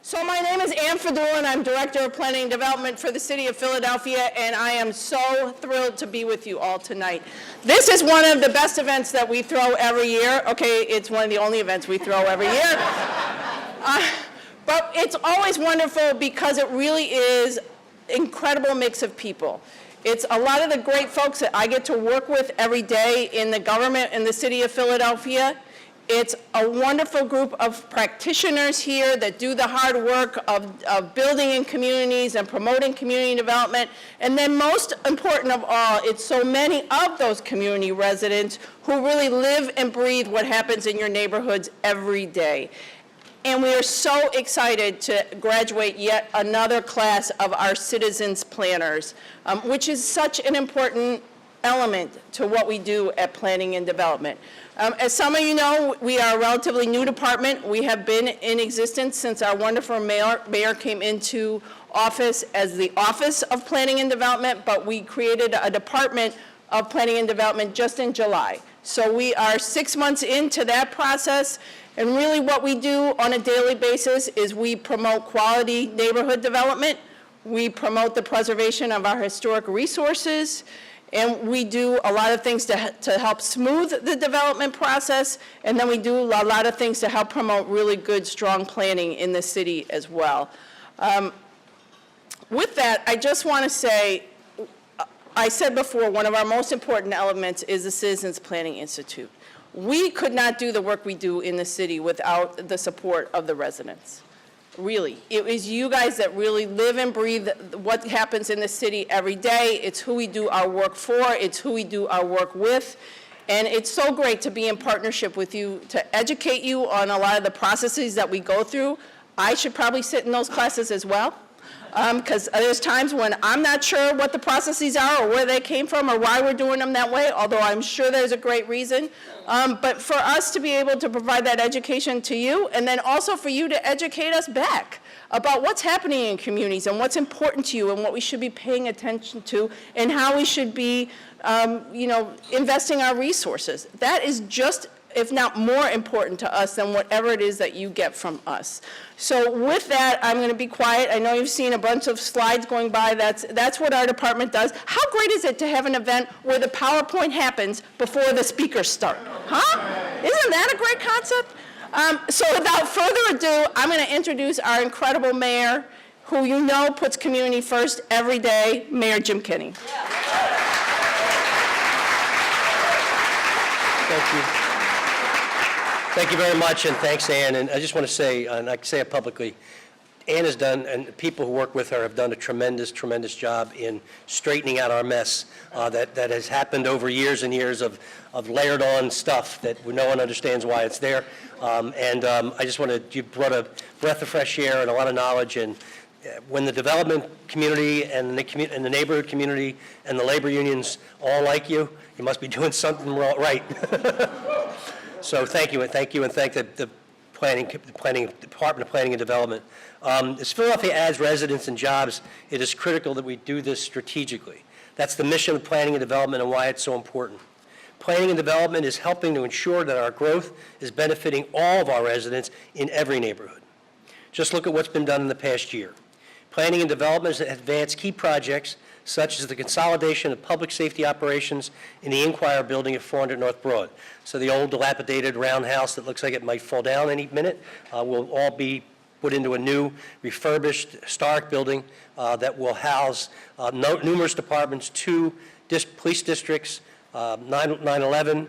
So my name is Ann Fadullon. I'm Director of Planning and Development for the City of Philadelphia, and I am so thrilled to be with you all tonight. This is one of the best events that we throw every year. Okay, it's one of the only events we throw every year. But it's always wonderful because it really is an incredible mix of people. It's a lot of the great folks that I get to work with every day in the government in the City of Philadelphia. It's a wonderful group of practitioners here that do the hard work of building in communities and promoting community development. And then most important of all, it's so many of those community residents who really live and breathe what happens in your neighborhoods every day. And we are so excited to graduate yet another class of our citizens planners, which is such an important element to what we do at Planning and Development. As some of you know, we are a relatively new department. We have been in existence since our wonderful mayor came into office as the Office of Planning and Development, but we created a Department of Planning and Development just in July. So we are 6 months into that process, and really what we do on a daily basis is we promote quality neighborhood development, we promote the preservation of our historic resources, and we do a lot of things to help smooth the development process, and then we do a lot of things to help promote really good, strong planning in the city as well. With that, I just want to say, I said before, one of our most important elements is the Citizens Planning Institute. We could not do the work we do in the city without the support of the residents. Really, it is you guys that really live and breathe what happens in the city every day. It's who we do our work for, it's who we do our work with, and it's so great to be in partnership with you to educate you on a lot of the processes that we go through. I should probably sit in those classes as well, because there's times when I'm not sure what the processes are or where they came from or why we're doing them that way, although I'm sure there's a great reason. But for us to be able to provide that education to you, and then also for you to educate us back about what's happening in communities and what's important to you and what we should be paying attention to and how we should be investing our resources. That is just, if not more important to us than whatever it is that you get from us. So with that, I'm going to be quiet. I know you've seen a bunch of slides going by. That's what our department does. How great is it to have an event where the PowerPoint happens before the speakers start? Huh? Isn't that a great concept? So without further ado, I'm going to introduce our incredible mayor, who you know puts community first every day, Mayor Jim Kenney. Thank you. Thank you very much, and thanks, Ann. And I just want to say, and I can say it publicly, Ann has done, and people who work with her have done a tremendous, tremendous job in straightening out our mess that has happened over years and years of layered on stuff that no one understands why it's there. I just want to, you brought a breath of fresh air and a lot of knowledge, and when the development community and the neighborhood community and the labor unions all like you, you must be doing something right. So thank you, and thank the Department of Planning and Development. As Philadelphia adds residents and jobs, it is critical that we do this strategically. That's the mission of planning and development and why it's so important. Planning and development is helping to ensure that our growth is benefiting all of our residents in every neighborhood. Just look at what's been done in the past year. Planning and development has advanced key projects such as the consolidation of public safety operations in the Inquirer building at 400 North Broad. So the old dilapidated roundhouse that looks like it might fall down any minute will all be put into a new refurbished historic building that will house numerous departments, 2 police districts, 9/11,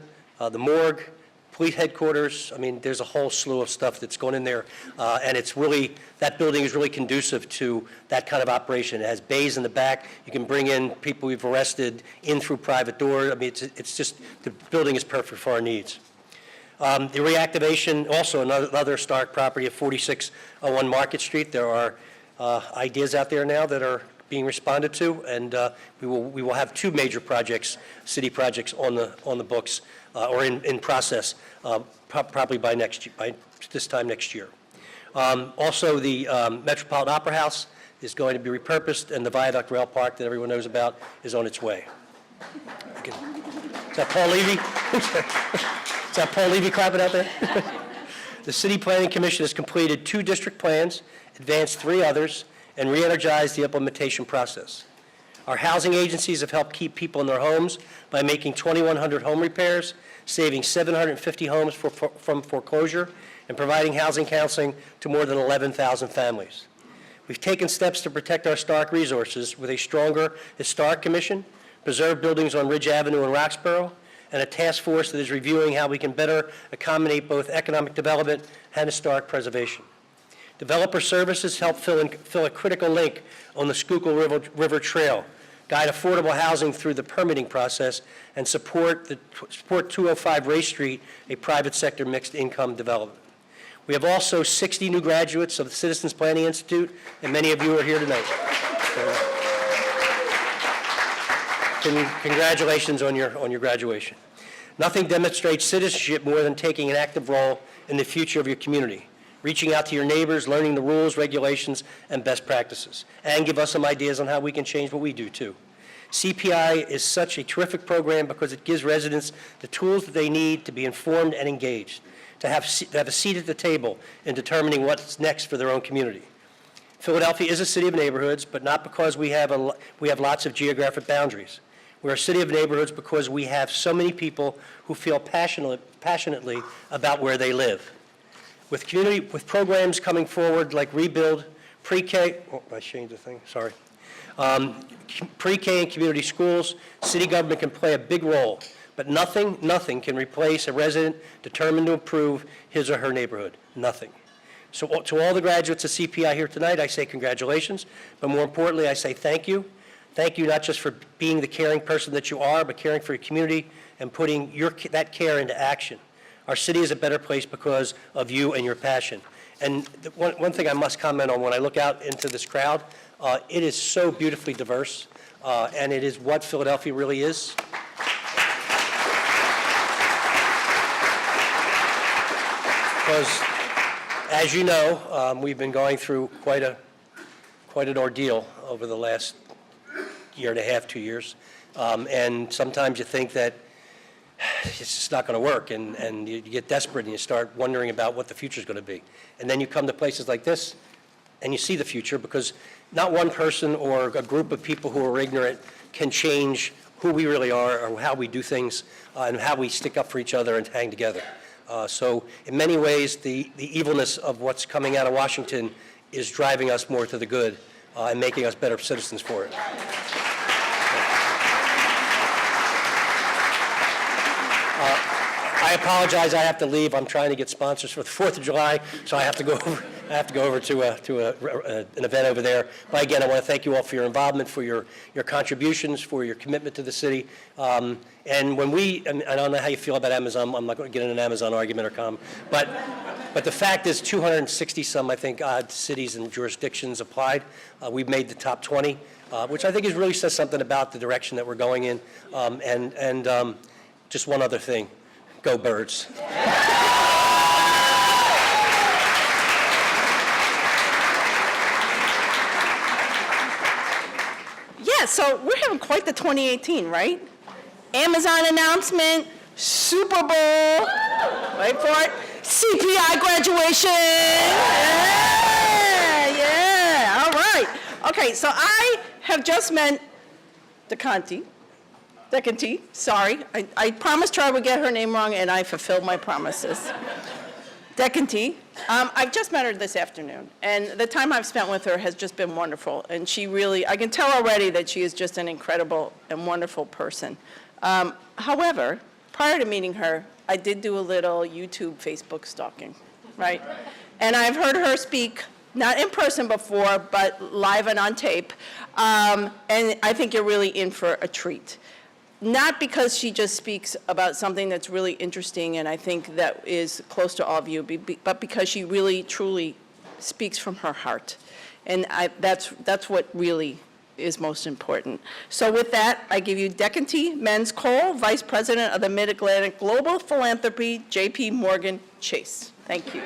the morgue, police headquarters. I mean, there's a whole slew of stuff that's going in there, and it's really, that building is really conducive to that kind of operation. It has bays in the back. You can bring in people we've arrested in through private doors. I mean, it's just, the building is perfect for our needs. The reactivation, also another historic property at 4601 Market Street. There are ideas out there now that are being responded to, and we will have 2 major projects, city projects on the books or in process, probably by this time next year. Also, the Metropolitan Opera House is going to be repurposed, and the Viaduct Rail Park that everyone knows about is on its way. Is that Paul Levy? Is that Paul Levy clapping out there? The City Planning Commission has completed 2 district plans advanced 3 others, and re-energized the implementation process. Our housing agencies have helped keep people in their homes by making 2,100 home repairs, saving 750 homes from foreclosure, and providing housing counseling to more than 11,000 families. We've taken steps to protect our historic resources with a stronger historic commission, preserved buildings on Ridge Avenue in Roxborough, and a task force that is reviewing how we can better accommodate both economic development and historic preservation. Developer services help fill a critical link on the Schuylkill River Trail, guide affordable housing through the permitting process, and support 205 Ray Street, a private sector mixed income development. We have also 60 new graduates of the Citizens Planning Institute, and many of you are here tonight. Congratulations on your graduation. Nothing demonstrates citizenship more than taking an active role in the future of your community, reaching out to your neighbors, learning the rules, regulations, and best practices, and give us some ideas on how we can change what we do too. CPI is such a terrific program because it gives residents the tools that they need to be informed and engaged, to have a seat at the table in determining what's next for their own community. Philadelphia is a city of neighborhoods, but not because we have lots of geographic boundaries. We're a city of neighborhoods because we have so many people who feel passionately about where they live. With programs coming forward like Rebuild, Pre-K, I changed the thing, sorry. Pre-K and community schools, city government can play a big role, but nothing can replace a resident determined to improve his or her neighborhood, nothing. So to all the graduates of CPI here tonight, I say congratulations, but more importantly, I say thank you. Thank you not just for being the caring person that you are, but caring for your community and putting that care into action. Our city is a better place because of you and your passion. And one thing I must comment on when I look out into this crowd, it is so beautifully diverse, and it is what Philadelphia really is. Because, as you know, we've been going through quite an ordeal over the last year and a half, 2 years, and sometimes you think that it's just not going to work, and you get desperate and you start wondering about what the future is going to be. And then you come to places like this and you see the future, because not one person or a group of people who are ignorant can change who we really are or how we do things and how we stick up for each other and hang together. So in many ways, the evilness of what's coming out of Washington is driving us more to the good and making us better citizens for it. I apologize. I have to leave. I'm trying to get sponsors for the 4th of July, so I have to go over to an event over there. But again, I want to thank you all for your involvement, for your contributions, for your commitment to the city. And when and I don't know how you feel about Amazon. I'm not going to get in an Amazon argument or comment. But the fact is, 260 some, I think, odd cities and jurisdictions applied. We've made the top 20, which I think really says something about the direction that we're going in. Just one other thing. Go Birds. Yeah, so we're having quite the 2018, right? Amazon announcement, Super Bowl, wait for it, CPI graduation. Yeah, all right. Okay, so I have just met Dekonti, sorry. I promised her I would get her name wrong, and I fulfilled my promises. Dekonti. I've just met her this afternoon, and the time I've spent with her has just been wonderful. And she really, I can tell already that she is just an incredible and wonderful person. However, prior to meeting her, I did do a little YouTube, Facebook stalking, right? And I've heard her speak, not in person before, but live and on tape. And I think you're really in for a treat. Not because she just speaks about something that's really interesting and I think that is close to all of you, but because she really, truly speaks from her heart. And that's what really is most important. So with that, I give you Dekonti Mends-Cole, Vice President of the Mid-Atlantic Global Philanthropy, JPMorgan Chase. Thank you.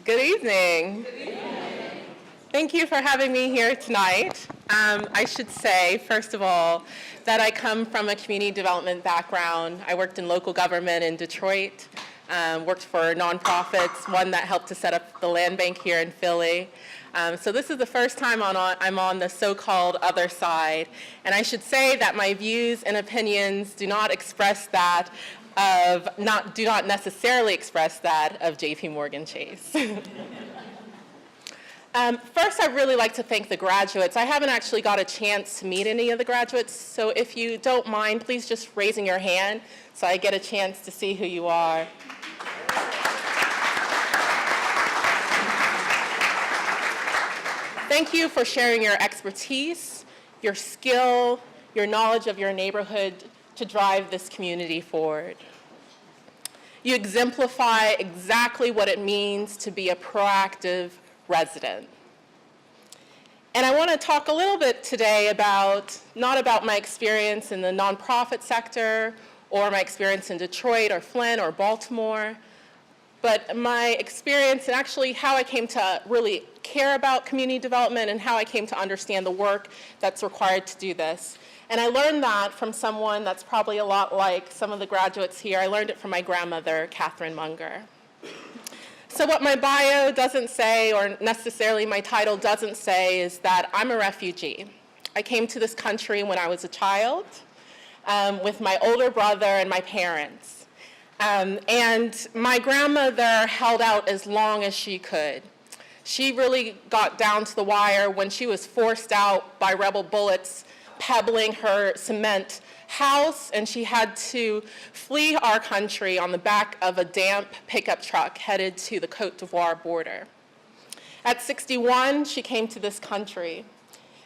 Good evening. Good evening. Thank you for having me here tonight. I should say, first of all, that I come from a community development background. I worked in local government in Detroit, worked for nonprofits, one that helped to set up the land bank here in Philly. So this is the first time I'm on the so-called other side. And I should say that my views and opinions do not express that do not necessarily express that of JPMorgan Chase. First, I'd really like to thank the graduates. I haven't actually got a chance to meet any of the graduates, so if you don't mind, please just raising your hand so I get a chance to see who you are. Thank you for sharing your expertise, your skill, your knowledge of your neighborhood to drive this community forward. You exemplify exactly what it means to be a proactive resident. And I want to talk a little bit today not about my experience in the nonprofit sector or my experience in Detroit or Flint or Baltimore, but my experience and actually how I came to really care about community development and how I came to understand the work that's required to do this. And I learned that from someone that's probably a lot like some of the graduates here. I learned it from my grandmother, Catherine Munger. So what my bio doesn't say, or necessarily my title doesn't say, is that I'm a refugee. I came to this country when I was a child with my older brother and my parents. And my grandmother held out as long as she could. She really got down to the wire when she was forced out by rebel bullets pebbling her cement house, and she had to flee our country on the back of a damp pickup truck headed to the Côte d'Ivoire border. At 61, she came to this country,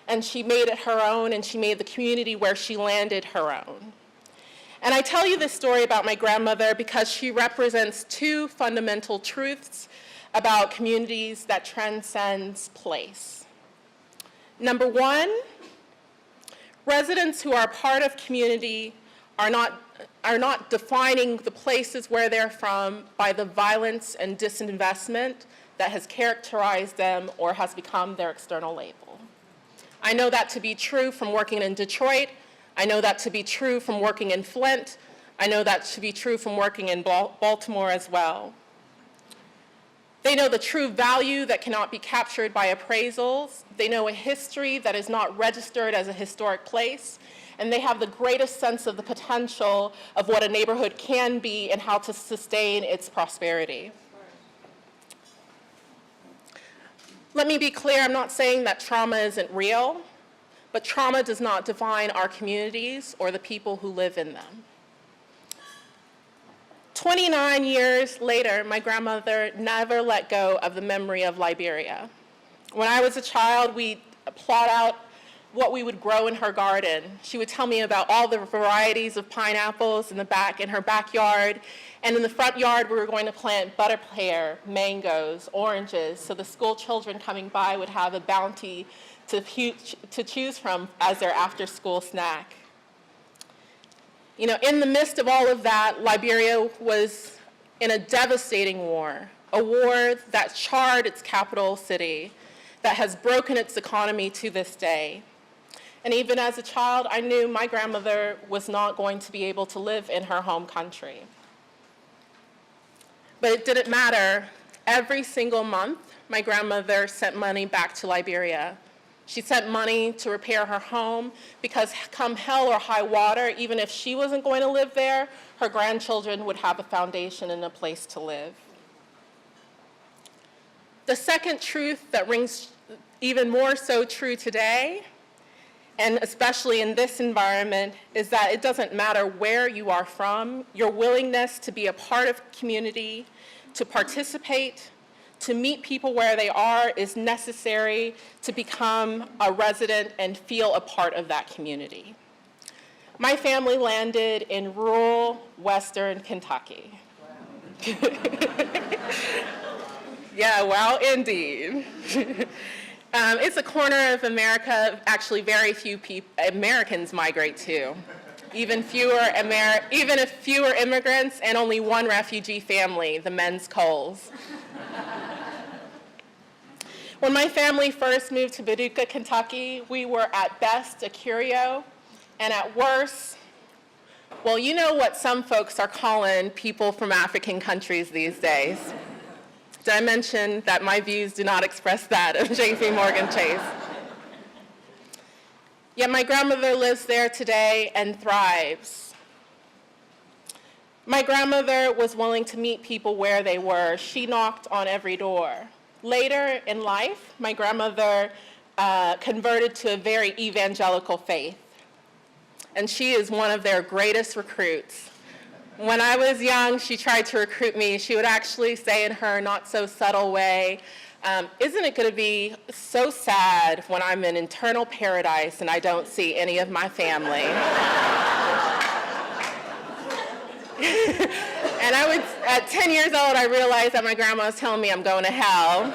and she made it her own, and she made the community where she landed her own. And I tell you this story about my grandmother because she represents two fundamental truths about communities that transcends place. Number one, residents who are part of community are not defining the places where they're from by the violence and disinvestment that has characterized them or has become their external label. I know that to be true from working in Detroit. I know that to be true from working in Flint. I know that to be true from working in Baltimore as well. They know the true value that cannot be captured by appraisals. They know a history that is not registered as a historic place. And they have the greatest sense of the potential of what a neighborhood can be and how to sustain its prosperity. Let me be clear, I'm not saying that trauma isn't real, but trauma does not define our communities or the people who live in them. 29 years later, my grandmother never let go of the memory of Liberia. When I was a child, we'd plot out what we would grow in her garden. She would tell me about all the varieties of pineapples in her backyard. And in the front yard, we were going to plant butter pear, mangoes, oranges, so the school children coming by would have a bounty to choose from as their after-school snack. You know, in the midst of all of that, Liberia was in a devastating war, a war that charred its capital city, that has broken its economy to this day. And even as a child, I knew my grandmother was not going to be able to live in her home country. But it didn't matter. Every single month, my grandmother sent money back to Liberia. She sent money to repair her home because come hell or high water, even if she wasn't going to live there, her grandchildren would have a foundation and a place to live. The second truth that rings even more so true today, and especially in this environment, is that it doesn't matter where you are from, your willingness to be a part of community, to participate, to meet people where they are is necessary to become a resident and feel a part of that community. My family landed in rural Western Kentucky. Wow. Yeah, wow, indeed. It's a corner of America actually very few Americans migrate to. Even if fewer immigrants and only one refugee family, the Mends-Coles. When my family first moved to Paducah, Kentucky, we were at best a curio, and at worst, well, you know what some folks are calling people from African countries these days. Did I mention that my views do not express that of JPMorgan Chase? Yet my grandmother lives there today and thrives. My grandmother was willing to meet people where they were. She knocked on every door. Later in life, my grandmother converted to a very evangelical faith, and she is one of their greatest recruits. When I was young, she tried to recruit me. She would actually say in her not so subtle way, isn't it going to be so sad when I'm in eternal paradise and I don't see any of my family? And at 10 years old, I realized that my grandma was telling me I'm going to hell.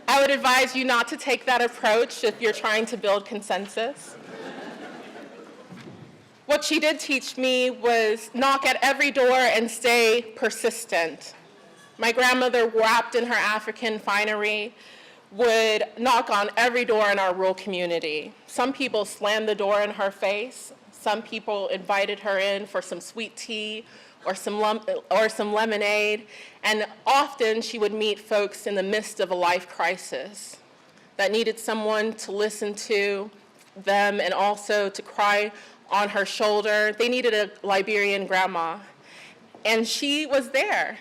I would advise you not to take that approach if you're trying to build consensus. What she did teach me was knock at every door and stay persistent. My grandmother, wrapped in her African finery, would knock on every door in our rural community. Some people slammed the door in her face. Some people invited her in for some sweet tea or some lemonade. And often she would meet folks in the midst of a life crisis that needed someone to listen to them and also to cry on her shoulder. They needed a Liberian grandma. And she was there.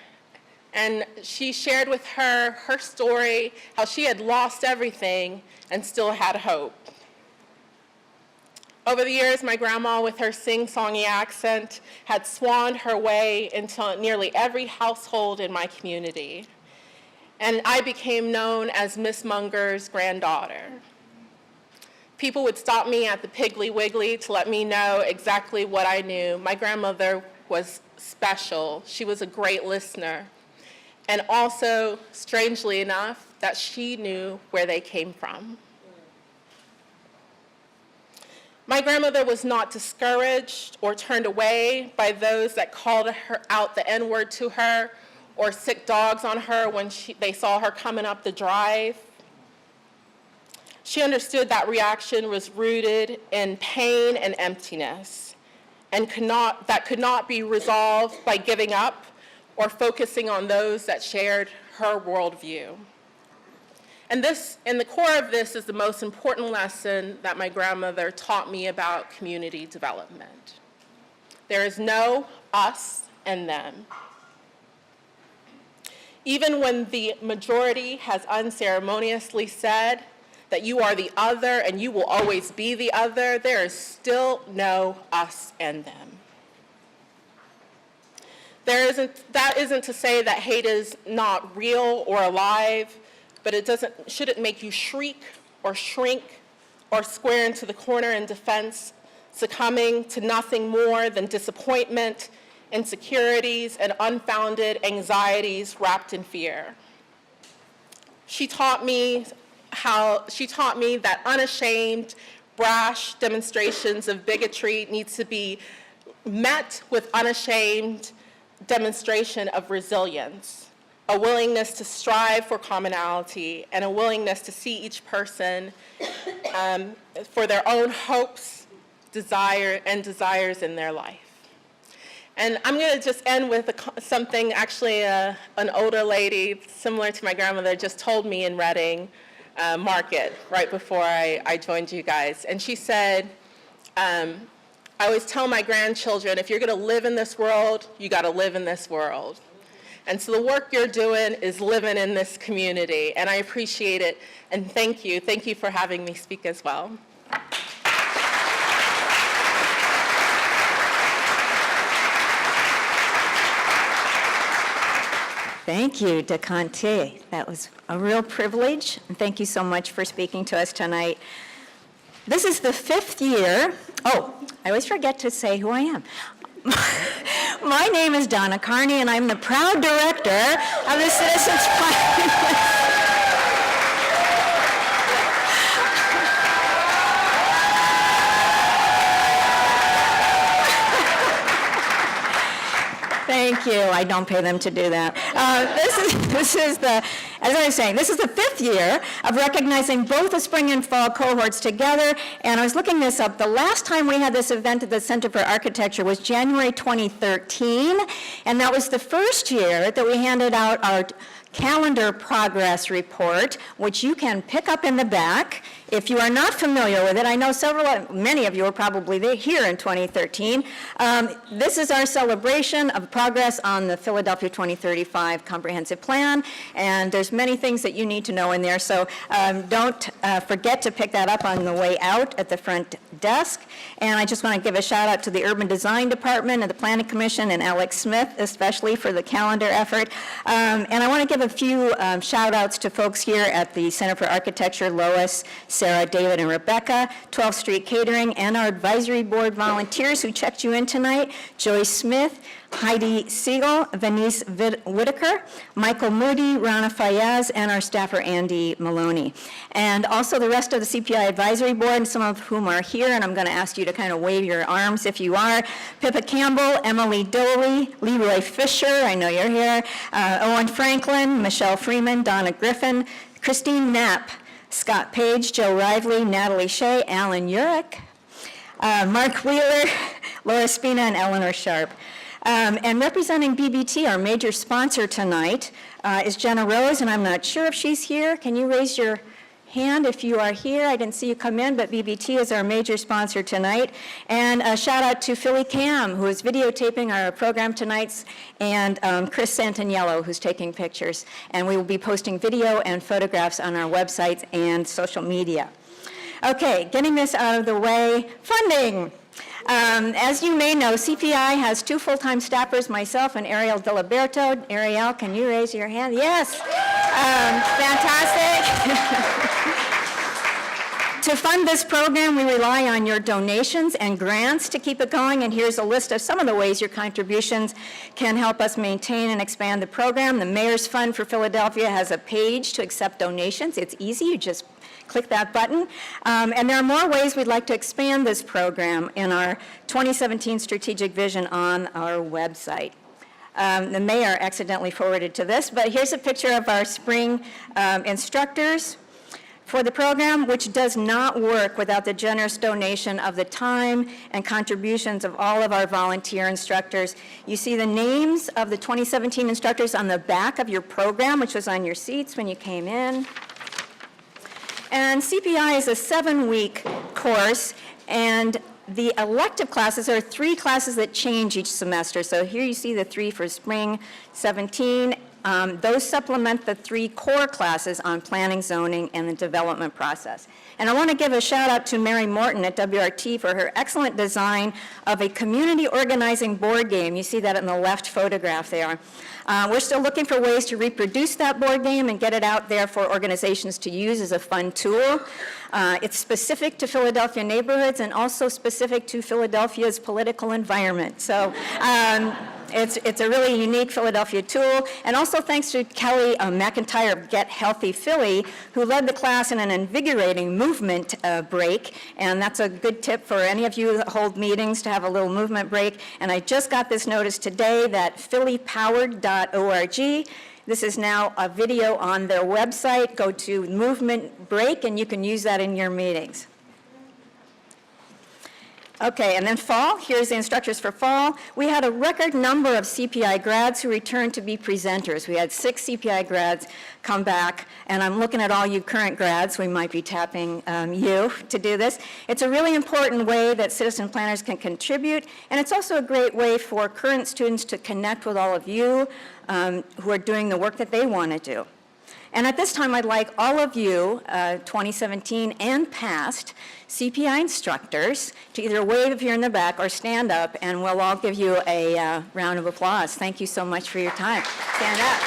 And she shared with her her story, how she had lost everything and still had hope. Over the years, my grandma, with her sing-songy accent, had swanned her way into nearly every household in my community. And I became known as Miss Munger's granddaughter. People would stop me at the Piggly Wiggly to let me know exactly what I knew. My grandmother was special. She was a great listener. And also, strangely enough, that she knew where they came from. My grandmother was not discouraged or turned away by those that called her out the N-word to her or sick dogs on her when they saw her coming up the drive. She understood that reaction was rooted in pain and emptiness and that could not be resolved by giving up or focusing on those that shared her worldview. And the core of this is the most important lesson that my grandmother taught me about community development. There is no us and them. Even when the majority has unceremoniously said that you are the other and you will always be the other, there is still no us and them. That isn't to say that hate is not real or alive, but it shouldn't make you shriek or shrink or square into the corner in defense, succumbing to nothing more than disappointment, insecurities, and unfounded anxieties wrapped in fear. She taught me that unashamed, brash demonstrations of bigotry needs to be met with unashamed demonstration of resilience, a willingness to strive for commonality, and a willingness to see each person for their own hopes, desires in their life. And I'm going to just end with something actually an older lady, similar to my grandmother, just told me in Reading Market right before I joined you guys. And she said, I always tell my grandchildren, if you're going to live in this world, you got to live in this world. And so the work you're doing is living in this community, and I appreciate it, and thank you. Thank you for having me speak as well. Thank you, Dekonti. That was a real privilege, and thank you so much for speaking to us tonight. This is the 5th year. Oh, I always forget to say who I am. My name is Donna Carney, and I'm the proud director of the Citizens Planning. Thank you. I don't pay them to do that. This is the as I was saying, this is the 5th year of recognizing both the spring and fall cohorts together, and I was looking this up. The last time we had this event at the Center for Architecture was January 2013, and that was the first year that we handed out our calendar progress report, which you can pick up in the back. If you are not familiar with it, I know many of you were probably here in 2013. This is our celebration of progress on the Philadelphia 2035 Comprehensive Plan, and there's many things that you need to know in there, so don't forget to pick that up on the way out at the front desk. And I just want to give a shout out to the Urban Design Department and the Planning Commission and Alex Smith, especially for the calendar effort. And I want to give a few shout outs to folks here at the Center for Architecture, Lois, Sarah, David, and Rebecca, 12th Street Catering, and our advisory board volunteers who checked you in tonight, Joyce Smith, Heidi Siegel, Venice Whitaker, Michael Moody, Rana Fayez, and our staffer Andy Maloney. And also the rest of the CPI Advisory Board, some of whom are here, and I'm going to ask you to kind of wave your arms if you are. Pippa Campbell, Emily Doley, Leroy Fisher, I know you're here, Owen Franklin, Michelle Freeman, Donna Griffin, Christine Knapp, Scott Page, Joe Rively, Natalie Shea, Alan Urich, Mark Wheeler, Laura Spina, and Eleanor Sharp. And representing BBT, our major sponsor tonight, is Jenna Rose, and I'm not sure if she's here. Can you raise your hand if you are here? I didn't see you come in, but BBT is our major sponsor tonight. And a shout out to Philly Cam, who is videotaping our program tonight, and Chris Santaniello, who's taking pictures. And we will be posting video and photographs on our websites and social media. Okay, getting this out of the way, funding. As you may know, CPI has 2 full-time staffers, myself and Ariel Diliberto. Ariel, can you raise your hand? Yes. Fantastic. To fund this program, we rely on your donations and grants to keep it going, and here's a list of some of the ways your contributions can help us maintain and expand the program. The Mayor's Fund for Philadelphia has a page to accept donations. It's easy. You just click that button. And there are more ways we'd like to expand this program in our 2017 strategic vision on our website. The mayor accidentally forwarded to this, but here's a picture of our spring instructors for the program, which does not work without the generous donation of the time and contributions of all of our volunteer instructors. You see the names of the 2017 instructors on the back of your program, which was on your seats when you came in. And CPI is a 7-week course, and the elective classes are 3 classes that change each semester. So here you see the 3 for spring 17. Those supplement the 3 core classes on planning, zoning, and the development process. And I want to give a shout out to Mary Morton at WRT for her excellent design of a community organizing board game. You see that in the left photograph there. We're still looking for ways to reproduce that board game and get it out there for organizations to use as a fun tool. It's specific to Philadelphia neighborhoods and also specific to Philadelphia's political environment. So it's a really unique Philadelphia tool. And also thanks to Kelly McIntyre of Get Healthy Philly, who led the class in an invigorating movement break. And that's a good tip for any of you that hold meetings to have a little movement break. And I just got this notice today that phillypowered.org. This is now a video on their website. Go to movement break and you can use that in your meetings. Okay, and then fall, here's the instructors for fall. We had a record number of CPI grads who returned to be presenters. We had 6 CPI grads come back, and I'm looking at all you current grads. We might be tapping you to do this. It's a really important way that citizen planners can contribute, and it's also a great way for current students to connect with all of you who are doing the work that they want to do. And at this time, I'd like all of you, 2017 and past, CPI instructors, to either wave if you're in the back or stand up, and we'll all give you a round of applause. Thank you so much for your time. Stand up.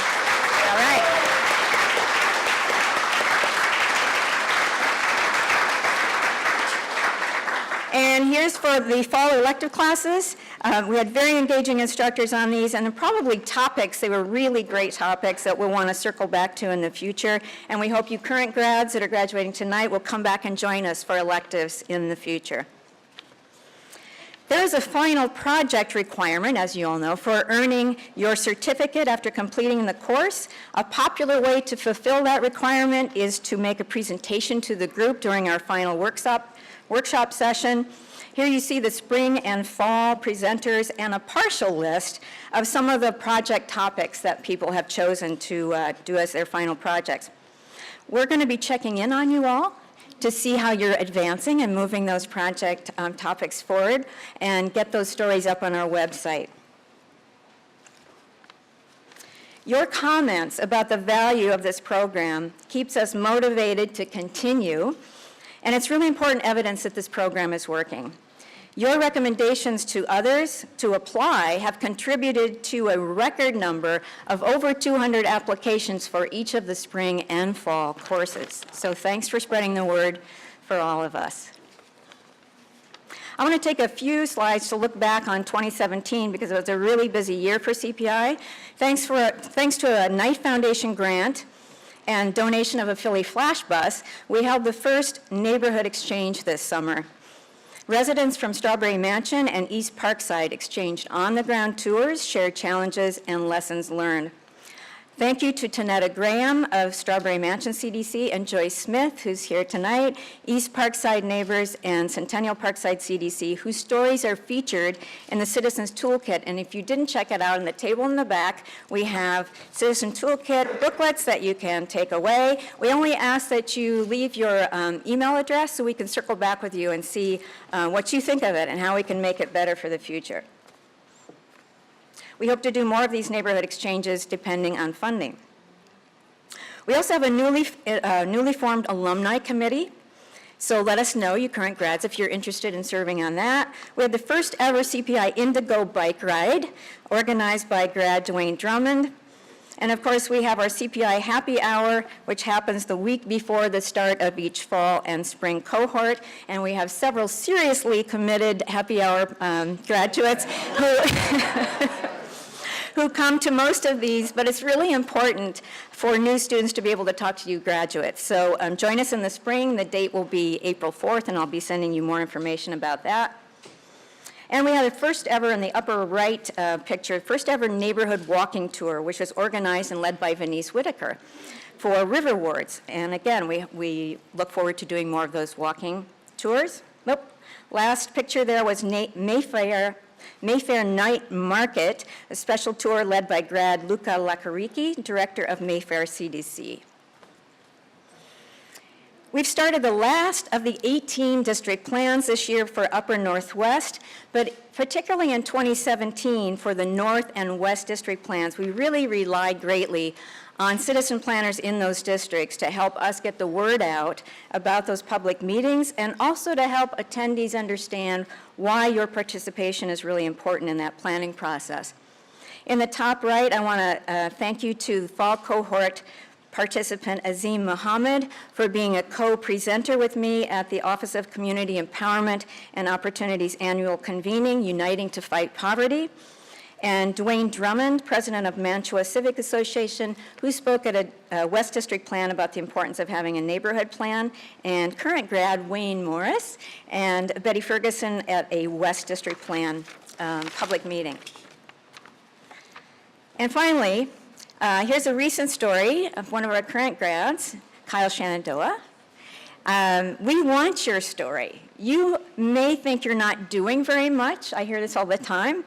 All right. And here's for the fall elective classes. We had very engaging instructors on these, and probably topics, they were really great topics that we'll want to circle back to in the future. And we hope you current grads that are graduating tonight will come back and join us for electives in the future. There is a final project requirement, as you all know, for earning your certificate after completing the course. A popular way to fulfill that requirement is to make a presentation to the group during our final workshop session. Here you see the spring and fall presenters and a partial list of some of the project topics that people have chosen to do as their final projects. We're going to be checking in on you all to see how you're advancing and moving those project topics forward and get those stories up on our website. Your comments about the value of this program keeps us motivated to continue, and it's really important evidence that this program is working. Your recommendations to others to apply have contributed to a record number of over 200 applications for each of the spring and fall courses. So thanks for spreading the word for all of us. I want to take a few slides to look back on 2017 because it was a really busy year for CPI. Thanks to a Knight Foundation grant and donation of a Philly Flash bus, we held the first neighborhood exchange this summer. Residents from Strawberry Mansion and East Parkside exchanged on-the-ground tours, shared challenges, and lessons learned. Thank you to Tanetta Graham of Strawberry Mansion CDC and Joyce Smith, who's here tonight, East Parkside Neighbors and Centennial Parkside CDC, whose stories are featured in the Citizens Toolkit. And if you didn't check it out, in the table in the back, we have Citizen Toolkit booklets that you can take away. We only ask that you leave your email address so we can circle back with you and see what you think of it and how we can make it better for the future. We hope to do more of these neighborhood exchanges depending on funding. We also have a newly formed alumni committee, so let us know, you current grads, if you're interested in serving on that. We had the first ever CPI Indigo bike ride, organized by grad Dwayne Drummond. And of course, we have our Cpi Happy Hour, which happens the week before the start of each fall and spring cohort. And we have several seriously committed Happy Hour graduates who come to most of these, but it's really important for new students to be able to talk to you graduates. So join us in the spring. The date will be April 4th, and I'll be sending you more information about that. And we had the first ever, in the upper right picture, first ever neighborhood walking tour, which was organized and led by Venice Whitaker for River Wards. And again, we look forward to doing more of those walking tours. Nope. Last picture there was Mayfair Night Market, a special tour led by grad Luca Lacaricchi, director of Mayfair CDC. We've started the last of the 18 district plans this year for Upper Northwest, but particularly in 2017 for the North and West district plans, we really relied greatly on citizen planners in those districts to help us get the word out about those public meetings and also to help attendees understand why your participation is really important in that planning process. In the top right, I want to thank you to the fall cohort participant Azim Mohammed for being a co-presenter with me at the Office of Community Empowerment and Opportunities annual convening, Uniting to Fight Poverty. And Dwayne Drummond, president of Mantua Civic Association, who spoke at a West District plan about the importance of having a neighborhood plan, and current grad Wayne Morris, and Betty Ferguson at a West District plan public meeting. And finally, here's a recent story of one of our current grads, Kyle Shenandoah. We want your story. You may think you're not doing very much. I hear this all the time.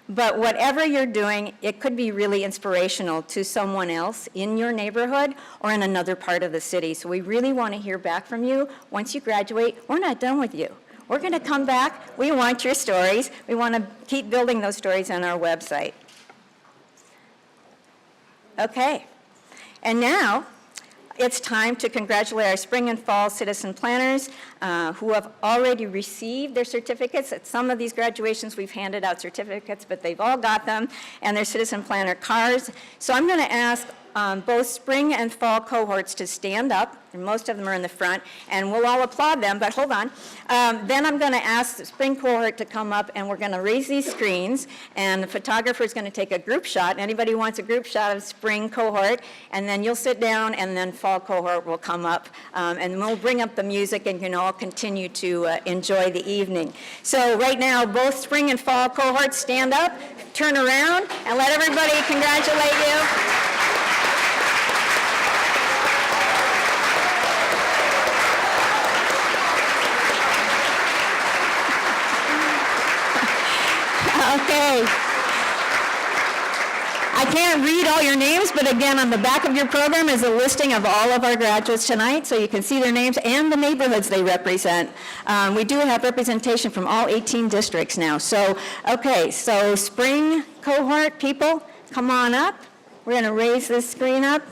But whatever you're doing, it could be really inspirational to someone else in your neighborhood or in another part of the city. So we really want to hear back from you. Once you graduate, we're not done with you. We're going to come back. We want your stories. We want to keep building those stories on our website. Okay. And now, it's time to congratulate our spring and fall citizen planners who have already received their certificates. At some of these graduations, we've handed out certificates, but they've all got them, and their citizen planner cards. So I'm going to ask both spring and fall cohorts to stand up, and most of them are in the front, and we'll all applaud them, but hold on. Then I'm going to ask the spring cohort to come up, and we're going to raise these screens, and the photographer is going to take a group shot. Anybody who wants a group shot of spring cohort, and then you'll sit down, and then fall cohort will come up, and we'll bring up the music, and you can all continue to enjoy the evening. So right now, both spring and fall cohorts stand up, turn around, and let everybody congratulate you. Okay. I can't read all your names, but again, on the back of your program is a listing of all of our graduates tonight, so you can see their names and the neighborhoods they represent. We do have representation from all 18 districts now. So, okay, so spring cohort people, come on up. We're going to raise this screen up.